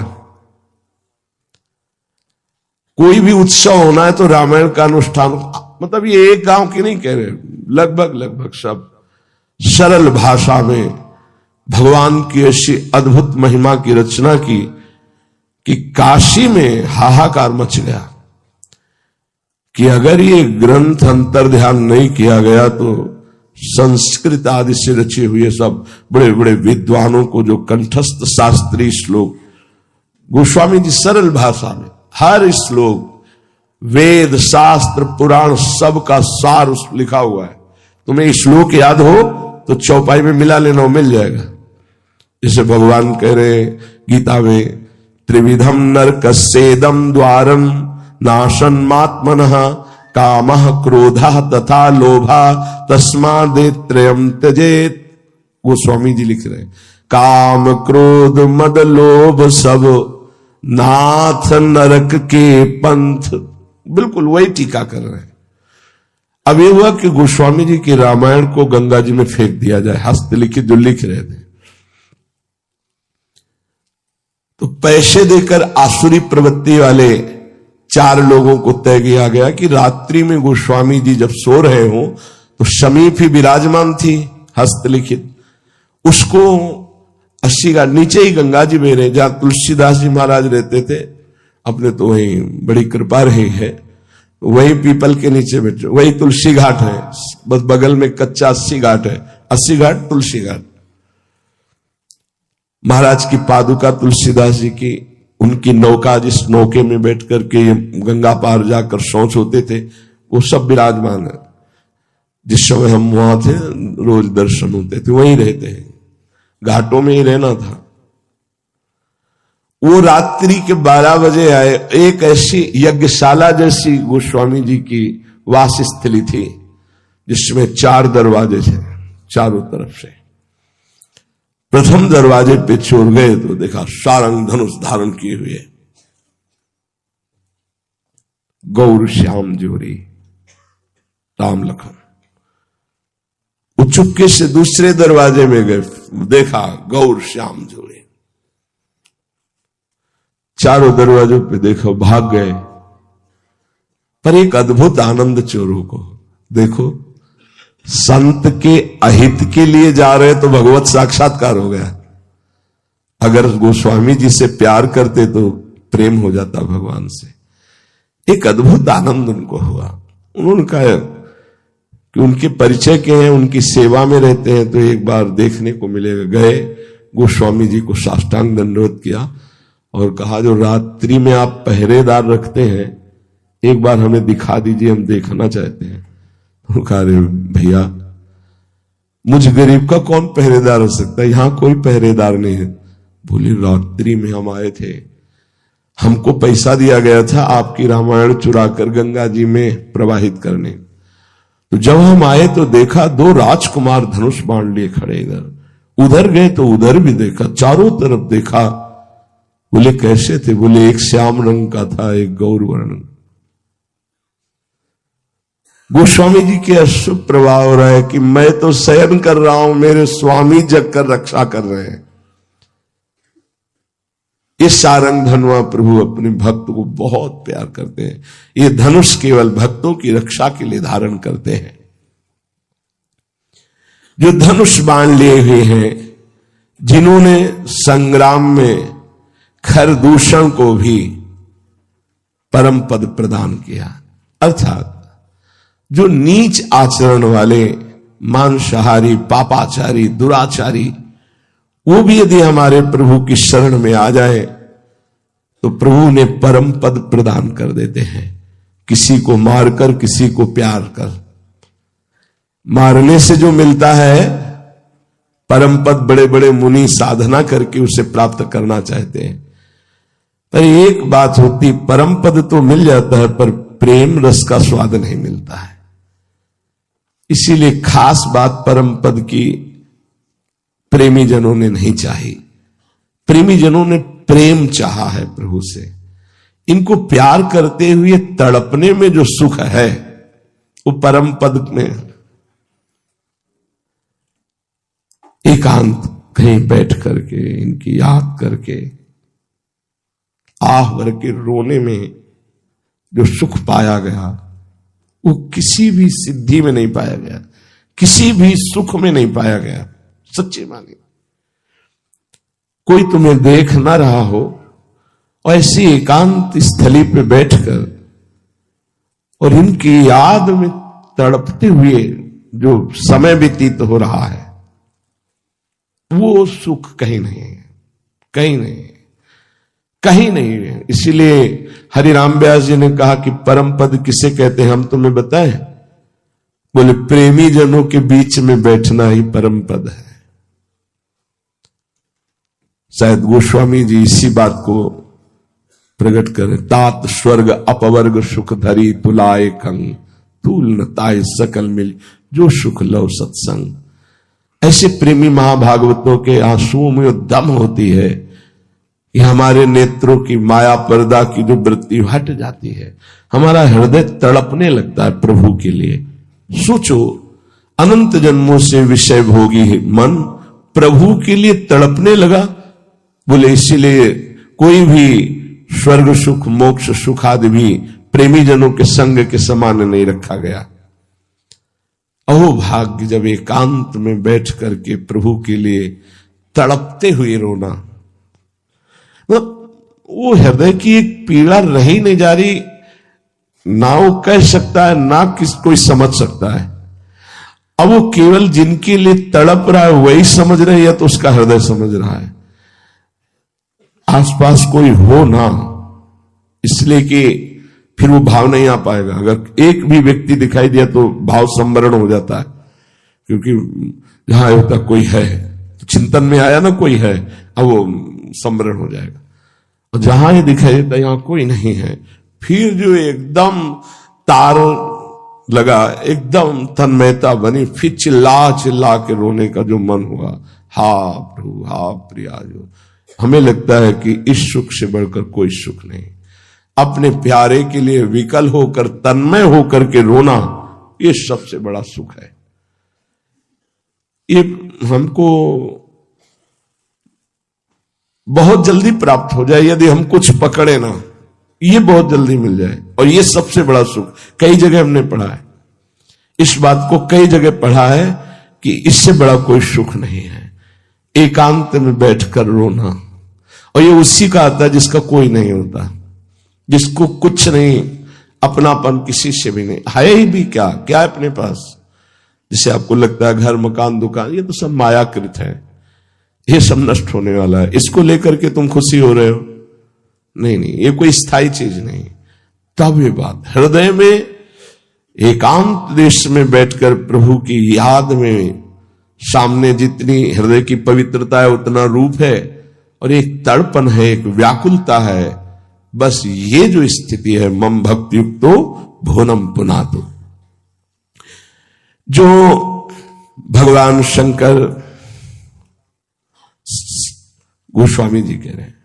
कोई भी उत्सव होना है तो रामायण का अनुष्ठान, मतलब ये एक गांव की नहीं कह रहे, लगभग सब सरल भाषा में भगवान की ऐसी अद्भुत महिमा की रचना की कि काशी में हाहाकार मच गया कि अगर ये ग्रंथ अंतर ध्यान नहीं किया गया तो संस्कृत आदि से रचे हुए सब बड़े बड़े विद्वानों को जो कंठस्थ शास्त्रीय श्लोक, गोस्वामी जी सरल भाषा में हर श्लोक, वेद, शास्त्र, पुराण, सब का सार उस लिखा हुआ है। तुम्हें श्लोक याद हो तो चौपाई में मिला लेना, मिल जाएगा। जैसे भगवान कह रहे गीता में, त्रिविधम नरकस्येदम द्वारम नाशन्मात्मनः कामः क्रोधः तथा लोभा तस्मादेत्रयम् त्यजेत। गोस्वामी जी लिख रहे हैं, काम, क्रोध, मद, लोभ सब नाथ नरक के पंथ। बिल्कुल वही टीका कर रहे हैं। अब ये हुआ कि गोस्वामी जी के रामायण को गंगा जी में फेंक दिया जाए, हस्तलिखित जो लिख रहे थे। तो पैसे देकर आसुरी प्रवृत्ति वाले 4 लोगों को तय किया गया कि रात्रि में गोस्वामी जी जब सो रहे हो तो समीप ही विराजमान थी हस्तलिखित, उसको 80 घाट नीचे ही गंगा जी में रहे, जहां तुलसीदास जी महाराज रहते थे। अपने तो वही बड़ी कृपा रही है, वही पीपल के नीचे बैठे, वही तुलसी घाट है, बस बगल में कच्चा 80 घाट है, 80 घाट तुलसी घाट। महाराज की पादुका तुलसीदास जी की, उनकी नौका, जिस नौके में बैठ करके ये गंगा पार जाकर शौच होते थे, वो सब विराजमान है। जिस समय हम वहां थे रोज दर्शन होते थे, वहीं रहते हैं, घाटों में ही रहना था। वो रात्रि के 12 बजे आए। एक ऐसी यज्ञशाला जैसी गोस्वामी जी की वास स्थली थी जिसमें 4 दरवाजे थे चारों तरफ से। प्रथम दरवाजे पे चोर गए तो देखा सारंग धनुष धारण किए हुए गौर श्याम जोरी राम लखन। चुपके से दूसरे दरवाजे में गए, देखा गौर श्याम जुड़े। चारों दरवाजों पे देखो, भाग गए। पर एक अद्भुत आनंद चोरों को देखो, संत के अहित के लिए जा रहे तो भगवत साक्षात्कार हो गया। अगर गोस्वामी जी से प्यार करते तो प्रेम हो जाता भगवान से। एक अद्भुत आनंद उनको हुआ। उन्होंने कहा कि उनके परिचय के हैं, उनकी सेवा में रहते हैं, तो एक बार देखने को मिलेगा। गए, गोस्वामी जी को साष्टांग दंडवत किया और कहा, जो रात्रि में आप पहरेदार रखते हैं, एक बार हमें दिखा दीजिए, हम देखना चाहते हैं। तो कहा, अरे भैया, मुझ गरीब का कौन पहरेदार हो सकता है, यहां कोई पहरेदार नहीं है। बोले, रात्रि में हम आए थे, हमको पैसा दिया गया था आपकी रामायण चुराकर गंगा जी में प्रवाहित करने। तो जब हम आए तो देखा 2 राजकुमार धनुष बाण लिए खड़े, इधर उधर गए तो उधर भी देखा, चारों तरफ देखा। बोले, कैसे थे? बोले, एक श्याम रंग का था, एक गौर वर्ण। गोस्वामी जी के अश्रु प्रवाह हो रहा है कि मैं तो शयन कर रहा हूं, मेरे स्वामी जग कर रक्षा कर रहे हैं। ये सारंग धनुआ प्रभु अपने भक्त को बहुत प्यार करते हैं। ये धनुष केवल भक्तों की रक्षा के लिए धारण करते हैं। जो धनुष बाण लिए हुए हैं, जिन्होंने संग्राम में खरदूषण को भी परम पद प्रदान किया, अर्थात जो नीच आचरण वाले, मांसाहारी, पापाचारी, दुराचारी, वो भी यदि हमारे प्रभु की शरण में आ जाए तो प्रभु ने परम पद प्रदान कर देते हैं। किसी को मारकर, किसी को प्यार कर। मारने से जो मिलता है परम पद, बड़े बड़े मुनि साधना करके उसे प्राप्त करना चाहते हैं। पर एक बात होती, परम पद तो मिल जाता है पर प्रेम रस का स्वाद नहीं मिलता है। इसीलिए खास बात परम पद की प्रेमी जनों ने नहीं चाही। प्रेमी जनों ने प्रेम चाहा है प्रभु से। इनको प्यार करते हुए तड़पने में जो सुख है, वो परम पद में एकांत कहीं बैठ करके, इनकी याद करके, आह भर के रोने में जो सुख पाया गया, वो किसी भी सिद्धि में नहीं पाया गया, किसी भी सुख में नहीं पाया गया। सच्चे माने, कोई तुम्हें देख ना रहा हो और ऐसी एकांत स्थली पे बैठकर और इनकी याद में तड़पते हुए जो समय व्यतीत हो रहा है, वो सुख कहीं नहीं है, कहीं नहीं है, कहीं नहीं है। इसीलिए हरिराम व्यास जी ने कहा कि परम पद किसे कहते हैं, हम तुम्हें बताएं? बोले, प्रेमी जनों के बीच में बैठना ही परम पद है। शायद गोस्वामी जी इसी बात को प्रकट करें। तात स्वर्ग अपवर्ग सुख धरी, तुलाए कंग तूल न ताए सकल मिल, जो सुख लव सत्संग। ऐसे प्रेमी महाभागवतों के आंसुओं में दम होती है कि हमारे नेत्रों की माया पर्दा की जो वृत्ति हट जाती है, हमारा हृदय तड़पने लगता है प्रभु के लिए। सोचो, अनंत जन्मों से विषय भोगी मन प्रभु के लिए तड़पने लगा। बोले, इसीलिए कोई भी स्वर्ग सुख, मोक्ष सुख आदि भी प्रेमी जनों के संग के समान नहीं रखा गया। अहो भाग्य, जब एकांत में बैठ करके प्रभु के लिए तड़पते हुए रोना, वो हृदय की एक पीड़ा रही नहीं जा रही, ना वो कह सकता है, ना कोई समझ सकता है। अब वो केवल जिनके लिए तड़प रहा है वही समझ रहे, या तो उसका हृदय समझ रहा है। आसपास कोई हो ना, इसलिए कि फिर वो भाव नहीं आ पाएगा। अगर एक भी व्यक्ति दिखाई दिया तो भाव संवरण हो जाता है, क्योंकि जहां होता कोई है, चिंतन में आया ना कोई है, अब वो संवरण हो जाएगा। और जहां ही दिखाई देता यहां कोई नहीं है, फिर जो एकदम तार लगा, एकदम तन्मयता बनी, फिर चिल्ला चिल्ला के रोने का जो मन हुआ, हा प्रभु, हा प्रिया। जो हमें लगता है कि इस सुख से बढ़कर कोई सुख नहीं। अपने प्यारे के लिए विकल होकर, तन्मय होकर के रोना, ये सबसे बड़ा सुख है। ये हमको बहुत जल्दी प्राप्त हो जाए यदि हम कुछ पकड़े ना, ये बहुत जल्दी मिल जाए। और ये सबसे बड़ा सुख, कई जगह हमने पढ़ा है इस बात को, कई जगह पढ़ा है कि इससे बड़ा कोई सुख नहीं है, एकांत में बैठकर रोना। और ये उसी का आता है जिसका कोई नहीं होता, जिसको कुछ नहीं, अपनापन किसी से भी नहीं है ही भी, क्या क्या है अपने पास। जिसे आपको लगता है घर मकान दुकान, ये तो सब मायाकृत है, ये सब नष्ट होने वाला है, इसको लेकर के तुम खुशी हो रहे हो, नहीं नहीं, ये कोई स्थायी चीज नहीं। तब ये बात हृदय में एकांत देश में बैठकर प्रभु की याद में, सामने जितनी हृदय की पवित्रता है उतना रूप है, और एक तड़पन है, एक व्याकुलता है। बस ये जो स्थिति है, मम भक्ति युक्तो भुवनम पुनातु, जो भगवान शंकर, गोस्वामी जी कह रहे हैं,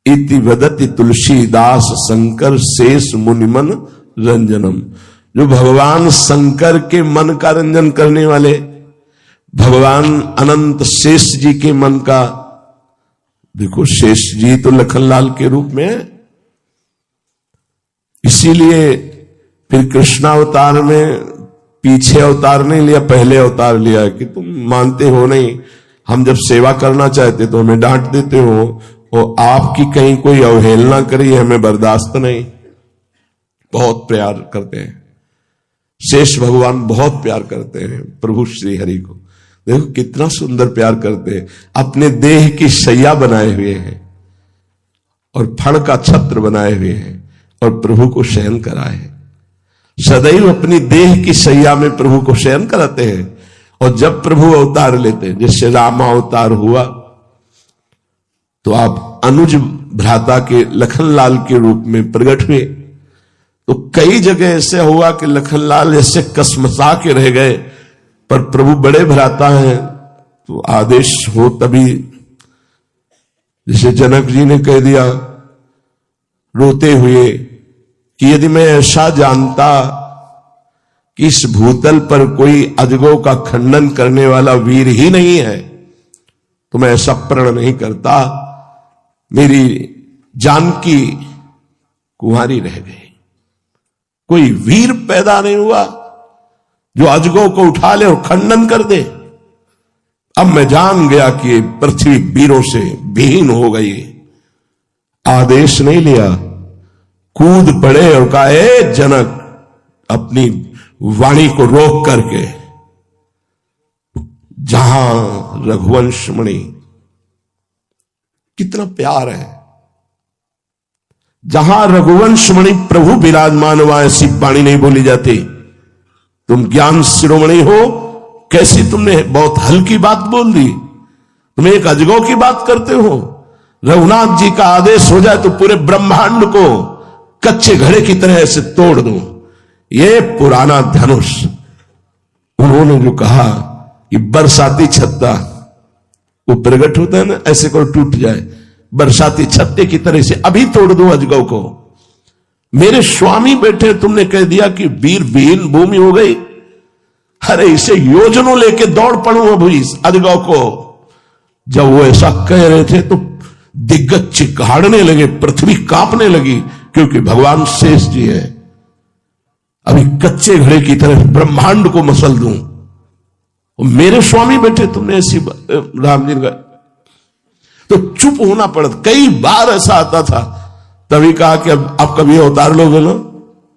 इति वदति तुलसीदास शंकर शेष मुनिमन रंजनम, जो भगवान शंकर के मन का रंजन करने वाले, भगवान अनंत शेष जी के मन का। देखो शेष जी तो लखनलाल के रूप में है, इसीलिए फिर कृष्णावतार में पीछे अवतार नहीं लिया, पहले अवतार लिया कि तुम मानते हो नहीं, हम जब सेवा करना चाहते तो हमें डांट देते हो, और आपकी कहीं कोई अवहेलना करी हमें बर्दाश्त नहीं। बहुत प्यार करते हैं शेष भगवान, बहुत प्यार करते हैं प्रभु श्री हरि को। देखो कितना सुंदर प्यार करते हैं, अपने देह की शैया बनाए हुए हैं और फण का छत्र बनाए हुए हैं और प्रभु को शयन कराए हैं। सदैव अपनी देह की शैया में प्रभु को शयन कराते हैं। और जब प्रभु अवतार लेते हैं, जैसे रामा अवतार हुआ तो आप अनुज भ्राता के लखनलाल के रूप में प्रकट हुए, तो कई जगह ऐसे हुआ कि लखनलाल ऐसे कसमसा के रह गए, पर प्रभु बड़े भ्राता हैं तो आदेश हो तभी, जैसे जनक जी ने कह दिया रोते हुए कि यदि मैं ऐसा जानता कि इस भूतल पर कोई अजगों का खंडन करने वाला वीर ही नहीं है तो मैं ऐसा प्रण नहीं करता। मेरी जानकी कुंवारी रह गई, कोई वीर पैदा नहीं हुआ जो अजगों को उठा ले और खंडन कर दे। अब मैं जान गया कि पृथ्वी वीरों से विहीन हो गई। आदेश नहीं लिया, कूद पड़े और कहा, ए जनक, अपनी वाणी को रोक करके, जहां रघुवंश मणि, कितना प्यार है, जहां रघुवंश मणि प्रभु विराजमान हुआ, ऐसी वाणी नहीं बोली जाती। तुम ज्ञान शिरोमणि हो, कैसी तुमने बहुत हल्की बात बोल दी, तुम एक अजगौ की बात करते हो। रघुनाथ जी का आदेश हो जाए तो पूरे ब्रह्मांड को कच्चे घड़े की तरह ऐसे तोड़ दो। ये पुराना धनुष, उन्होंने जो कहा कि बरसाती छत्ता, वो प्रकट होता है ना, ऐसे को टूट जाए, बरसाती छत्ते की तरह से अभी तोड़ दो अजगौ को। मेरे स्वामी बैठे, तुमने कह दिया कि वीर विहीन भूमि हो गई। अरे इसे योजनों लेके दौड़ पड़ू अब इस अजगौ को। जब वो ऐसा कह रहे थे तो दिग्गज चिकाड़ने लगे, पृथ्वी कांपने लगी, क्योंकि भगवान शेष जी है। अभी कच्चे घड़े की तरह ब्रह्मांड को मसल दूं, और मेरे स्वामी बैठे, तुमने ऐसी राम जी का, तो चुप होना पड़ा। कई बार ऐसा आता था, तभी कहा कि अब आप कभी अवतार लोगे ना,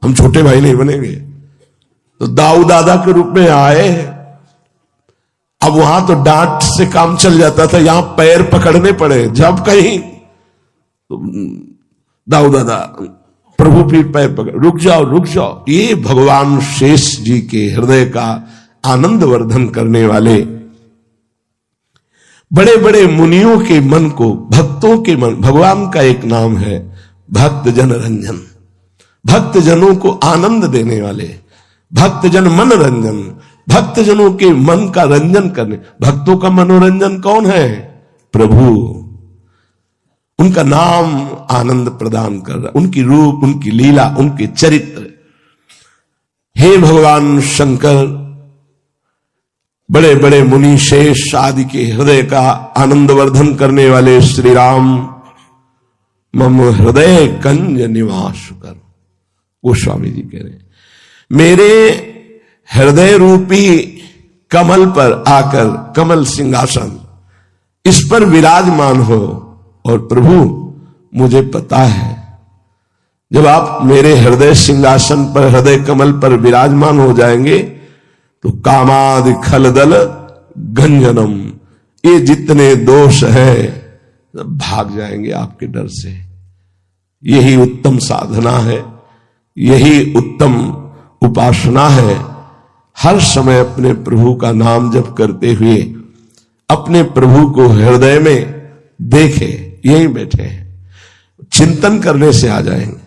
हम छोटे भाई नहीं बनेंगे। तो दाऊ दादा के रूप में आए। अब वहां तो डांट से काम चल जाता था, यहां पैर पकड़ने पड़े। जब कहीं तो दाऊ दादा, प्रभु फिर पैर पकड़, रुक जाओ रुक जाओ। ये भगवान शेष जी के हृदय का आनंद वर्धन करने वाले, बड़े बड़े मुनियों के मन को, भक्तों के मन, भगवान का एक नाम है भक्त जन रंजन, भक्त जनों को आनंद देने वाले, भक्त जन मन रंजन, भक्त जनों के मन का रंजन करने। भक्तों का मनोरंजन कौन है? प्रभु। उनका नाम आनंद प्रदान कर रहा, उनकी रूप, उनकी लीला, उनके चरित्र। हे भगवान शंकर, बड़े बड़े मुनि शेष आदि के हृदय का आनंदवर्धन करने वाले श्री राम मम हृदय कंज निवास कर। वो स्वामी जी कह रहे हैं, मेरे हृदय रूपी कमल पर आकर, कमल सिंहासन, इस पर विराजमान हो। और प्रभु मुझे पता है, जब आप मेरे हृदय सिंहासन पर, हृदय कमल पर विराजमान हो जाएंगे तो कामादि खलदल गंजनम, ये जितने दोष हैं भाग जाएंगे आपके डर से। यही उत्तम साधना है, यही उत्तम उपासना है। हर समय अपने प्रभु का नाम जप करते हुए अपने प्रभु को हृदय में देखे, यहीं बैठे हैं, चिंतन करने से आ जाएंगे।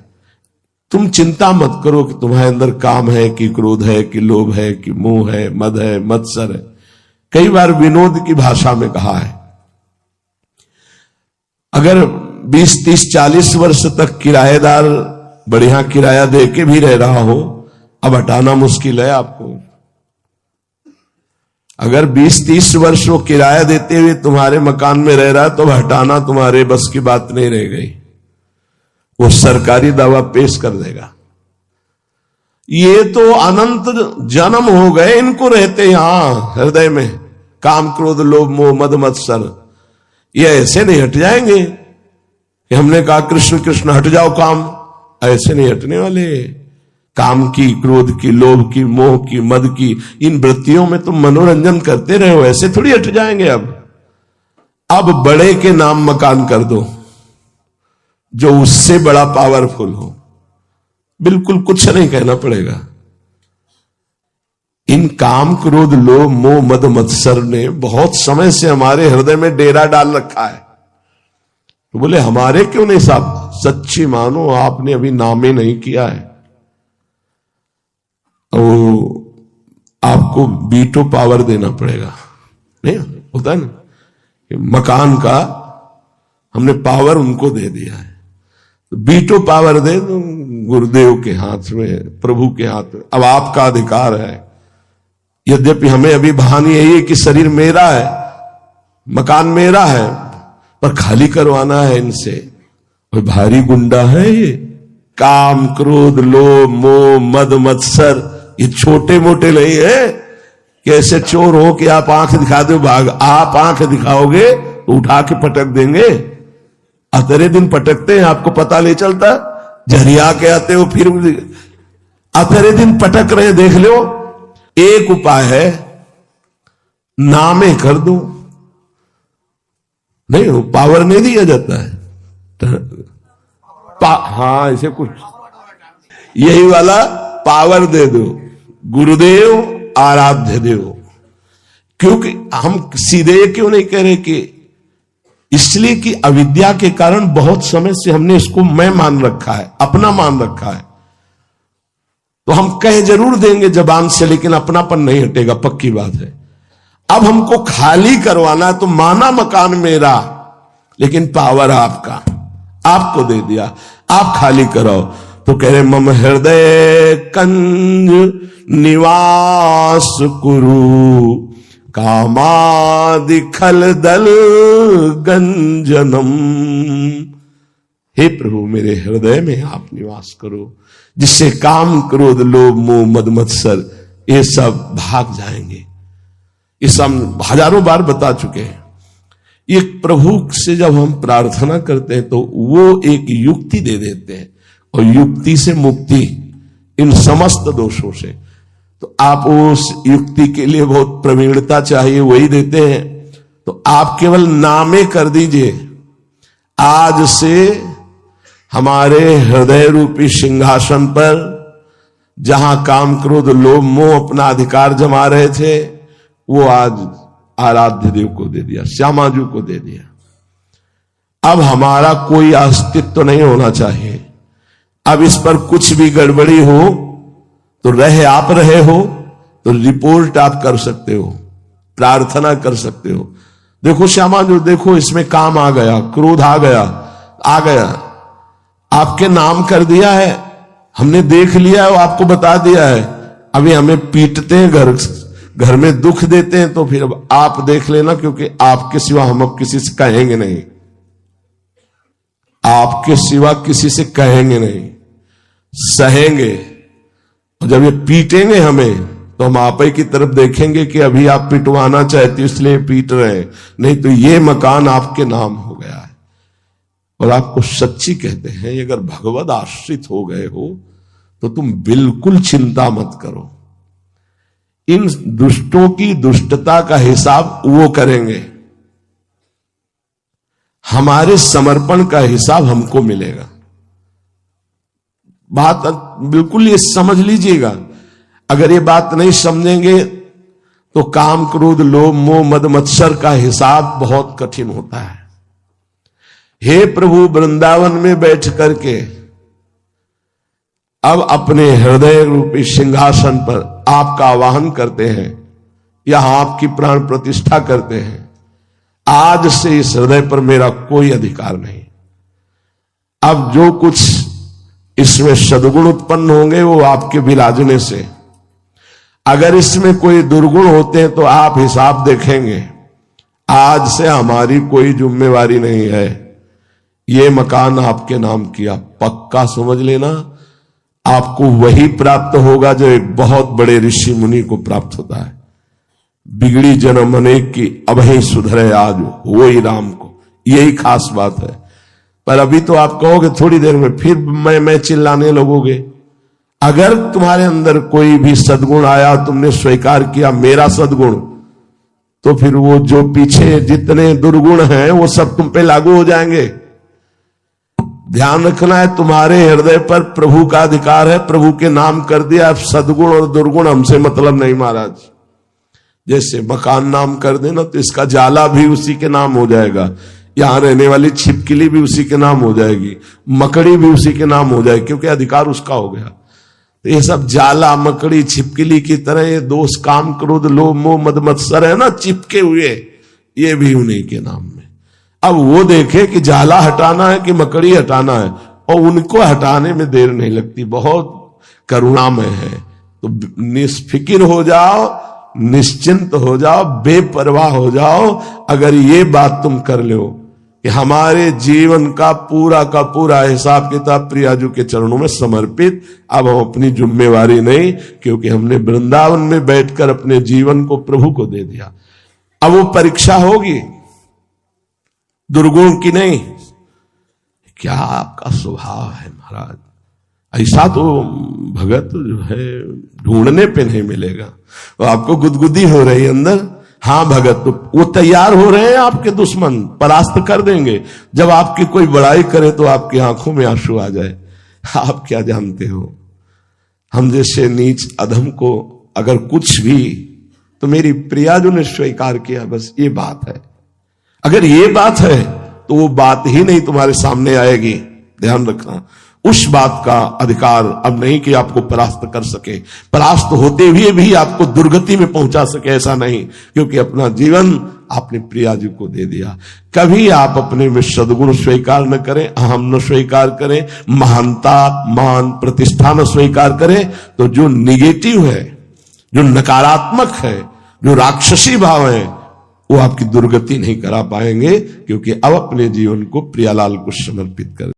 तुम चिंता मत करो कि तुम्हारे अंदर काम है कि क्रोध है कि लोभ है कि मोह है, मद है, मत्सर है। कई बार विनोद की भाषा में कहा है, अगर 20, 30, 40 वर्ष तक किराएदार बढ़िया किराया दे के भी रह रहा हो, अब हटाना मुश्किल है आपको। अगर 20, 30 वर्ष वो किराया देते हुए तुम्हारे मकान में रह रहा है तो हटाना तुम्हारे बस की बात नहीं रह गई, वो सरकारी दावा पेश कर देगा। ये तो अनंत जन्म हो गए इनको रहते यहां हृदय में, काम क्रोध लोभ मोह मद मत्सर, ये ऐसे नहीं हट जाएंगे कि हमने कहा कृष्ण कृष्ण हट जाओ काम, ऐसे नहीं हटने वाले। काम की, क्रोध की, लोभ की, मोह की, मद की, इन वृत्तियों में तुम मनोरंजन करते रहे हो, ऐसे थोड़ी हट जाएंगे। अब बड़े के नाम मकान कर दो जो उससे बड़ा पावरफुल हो, बिल्कुल कुछ नहीं कहना पड़ेगा। इन काम क्रोध लोभ मोह मद मत्सर ने बहुत समय से हमारे हृदय में डेरा डाल रखा है। तो बोले हमारे क्यों नहीं साहब? सच्ची मानो आपने अभी नामे नहीं किया है, तो आपको वीटो पावर देना पड़ेगा। नहीं होता है ना, मकान का हमने पावर उनको दे दिया है, तो वीटो पावर दे दो गुरुदेव के हाथ में, प्रभु के हाथ में। अब आपका अधिकार है। यद्यपि हमें अभी भान यही है कि शरीर मेरा है, मकान मेरा है, पर खाली करवाना है इनसे। और भारी गुंडा है ये, काम क्रोध लोभ मोह मद मत्सर, ये छोटे मोटे नहीं है कि ऐसे चोर हो कि आप आंख दिखा दो भाग। आप आंख दिखाओगे तो उठा के पटक देंगे। अतरे दिन पटकते हैं, आपको पता नहीं चलता, झरिया के आते हो फिर अतरे दिन पटक रहे, देख लो। एक उपाय है, नामे कर दो। नहीं पावर नहीं दिया जाता है, हाँ ऐसे कुछ, यही वाला पावर दे दो, गुरुदेव आराध्य देव। क्योंकि हम सीधे ये क्यों नहीं कह रहे कि, इसलिए कि अविद्या के कारण बहुत समय से हमने इसको मैं मान रखा है, अपना मान रखा है। तो हम कह जरूर देंगे जबान से, लेकिन अपनापन नहीं हटेगा, पक्की बात है। अब हमको खाली करवाना है, तो माना मकान मेरा, लेकिन पावर आपका, आपको दे दिया, आप खाली कराओ। तो कह रहे मम हृदय कंज निवास कुरु कामादि खलदल गंजनम। हे प्रभु मेरे हृदय में आप निवास करो, जिससे काम क्रोध लोभ मोह मद मत्सर ये सब भाग जाएंगे। इस हम हजारों बार बता चुके हैं। ये प्रभु से जब हम प्रार्थना करते हैं तो वो एक युक्ति दे देते हैं, और युक्ति से मुक्ति इन समस्त दोषों से। तो आप उस युक्ति के लिए बहुत प्रवीणता चाहिए, वही देते हैं। तो आप केवल नामे कर दीजिए, आज से हमारे हृदय रूपी सिंहासन पर जहां काम क्रोध लोभ मोह अपना अधिकार जमा रहे थे, वो आज आराध्य देव को दे दिया, श्यामाजू को दे दिया। अब हमारा कोई अस्तित्व नहीं होना चाहिए। अब इस पर कुछ भी गड़बड़ी हो तो आप रहे हो तो रिपोर्ट आप कर सकते हो, प्रार्थना कर सकते हो। देखो श्यामाजू, देखो इसमें काम आ गया, क्रोध आ गया, आपके नाम कर दिया है, हमने देख लिया है, आपको बता दिया है। अभी हमें पीटते हैं घर घर में दुख देते हैं तो फिर अब आप देख लेना, क्योंकि आपके सिवा हम अब किसी से कहेंगे नहीं, आपके सिवा किसी से कहेंगे नहीं, सहेंगे। और जब ये पीटेंगे हमें तो हम आप ही की तरफ देखेंगे कि अभी आप पिटवाना चाहते हो इसलिए पीट रहे हैं, नहीं तो ये मकान आपके नाम हो गया है। और आपको सच्ची कहते हैं, अगर भगवद आश्रित हो गए हो तो तुम बिल्कुल चिंता मत करो। इन दुष्टों की दुष्टता का हिसाब वो करेंगे, हमारे समर्पण का हिसाब हमको मिलेगा। बात बिल्कुल ये समझ लीजिएगा। अगर ये बात नहीं समझेंगे तो काम, क्रोध, लोभ, मोह, मद, मत्सर का हिसाब बहुत कठिन होता है। हे प्रभु, वृंदावन में बैठ करके अब अपने हृदय रूपी सिंहासन पर आपका आवाहन करते हैं, यहां आपकी प्राण प्रतिष्ठा करते हैं। आज से इस हृदय पर मेरा कोई अधिकार नहीं। अब जो कुछ इसमें सद्गुण उत्पन्न होंगे वो आपके विराजने से, अगर इसमें कोई दुर्गुण होते हैं तो आप हिसाब देखेंगे। आज से हमारी कोई जिम्मेवारी नहीं है, ये मकान आपके नाम किया, पक्का समझ लेना। आपको वही प्राप्त होगा जो एक बहुत बड़े ऋषि मुनि को प्राप्त होता है। बिगड़ी जन्म अनेक की, अबहि सुधरे आज वो ही राम को, यही खास बात है। पर अभी तो आप कहोगे थोड़ी देर में फिर मैं चिल्लाने लगोगे। अगर तुम्हारे अंदर कोई भी सद्गुण आया, तुमने स्वीकार किया मेरा सद्गुण, तो फिर वो जो पीछे जितने दुर्गुण हैं वो सब तुम पे लागू हो जाएंगे। ध्यान रखना है, तुम्हारे हृदय पर प्रभु का अधिकार है, प्रभु के नाम कर दिया। सद्गुण और दुर्गुण हमसे मतलब नहीं महाराज। जैसे मकान नाम कर देना तो इसका जाला भी उसी के नाम हो जाएगा, यहां रहने वाली छिपकली भी उसी के नाम हो जाएगी, मकड़ी भी उसी के नाम हो जाएगी, क्योंकि अधिकार उसका हो गया। तो ये सब जाला, मकड़ी, छिपकली की तरह ये दोष, काम, क्रोध, लोभ, मोह, मद, मत्सर है ना चिपके हुए, ये भी उन्हीं के नाम में। अब वो देखे कि जाला हटाना है कि मकड़ी हटाना है, और उनको हटाने में देर नहीं लगती, बहुत करुणामय है। तो निष्फिकिर हो जाओ, निश्चिंत हो जाओ, बेपरवाह हो जाओ। अगर ये बात तुम कर लो कि हमारे जीवन का पूरा हिसाब किताब प्रियाजू के चरणों में समर्पित, अब हम अपनी जिम्मेवारी नहीं, क्योंकि हमने वृंदावन में बैठकर अपने जीवन को प्रभु को दे दिया। अब वो परीक्षा होगी दुर्गुण की नहीं। क्या आपका स्वभाव है महाराज, ऐसा तो भगत जो है ढूंढने पे नहीं मिलेगा। तो आपको गुदगुदी हो रही अंदर, हाँ भगत, तो वो तैयार हो रहे हैं आपके दुश्मन, परास्त कर देंगे। जब आपकी कोई बड़ाई करे तो आपकी आंखों में आंसू आ जाए। आप क्या जानते हो, हम जैसे नीच अधम को अगर कुछ भी, तो मेरी प्रियाजू ने स्वीकार किया, बस ये बात है। अगर ये बात है तो वो बात ही नहीं तुम्हारे सामने आएगी। ध्यान रखना, उस बात का अधिकार अब नहीं कि आपको परास्त कर सके, परास्त होते हुए भी आपको दुर्गति में पहुंचा सके, ऐसा नहीं, क्योंकि अपना जीवन आपने प्रियाजू को दे दिया। कभी आप अपने में सद्गुण स्वीकार न करें, अहम न स्वीकार करें, महानता, मान, प्रतिष्ठा न स्वीकार करें, तो जो निगेटिव है, जो नकारात्मक है, जो राक्षसी भाव है, वो आपकी दुर्गति नहीं करा पाएंगे, क्योंकि अब अपने जीवन को प्रियालाल को समर्पित कर